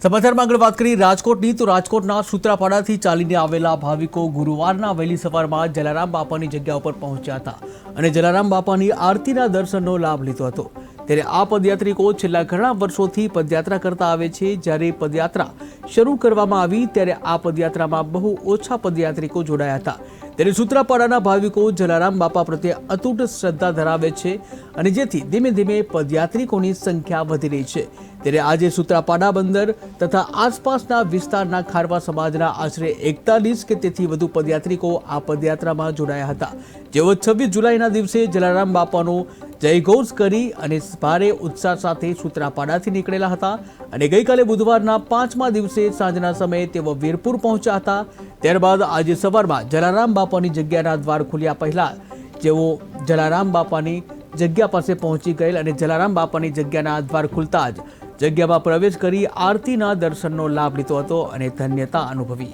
સમાચારમાં આગળ વાત કરી રાજકોટની તો રાજકોટના સૂત્રાપાડાથી ચાલીને આવેલા ભાવિકો ગુરુવારના વહેલી સવારમાં જલારામ બાપાની જગ્યા ઉપર પહોંચ્યા હતા અને જલારામ બાપાની આરતીના દર્શનનો લાભ લીધો હતો। ત્યારે આ પદયાત્રિકો છેલ્લા ઘણા વર્ષોથી પદયાત્રા કરતા આવે છે। જ્યારે પદયાત્રા શરૂ કરવામાં આવી ત્યારે આ પદયાત્રામાં બહુ ઓછા પદયાત્રિકો જોડાયા હતા। ત્યારે સૂત્રાપાડાના ભાવિકો જલારામ બાપા પ્રત્યે અતૂટ શ્રદ્ધા ધરાવે છે અને જેથી ધીમે ધીમે પદયાત્રિકોની સંખ્યા વધી રહી છે। ત્યારે આજે સૂત્રાપાડા બંદર તથા આસપાસના વિસ્તારના ખારવા સમાજના આશરે 41 કે તેથી વધુ પદયાત્રિકો આ પદયાત્રામાં જોડાયા હતા। જેઓ 26 જુલાઈના દિવસે જલારામ બાપાનો જયઘોષ કરી અને ભારે ઉત્સાહ સાથે સૂત્રાપાડાથી નીકળેલા હતા અને ગઈકાલે બુધવારના 5મા દિવસે સાંજના સમયે તેઓ વીરપુર પહોંચ્યા હતા। ત્યારબાદ આજે સવારમાં જલારામ બાપાની જગ્યાના દ્વાર ખુલ્યા પહેલા જેઓ જલારામ બાપાની જગ્યા પાસે પહોંચી ગયેલ અને જલારામ બાપાની જગ્યાના દ્વાર ખુલતા જ જગ્યામાં પ્રવેશ કરી આરતીના દર્શનનો લાભ લીધો હતો અને ધન્યતા અનુભવી।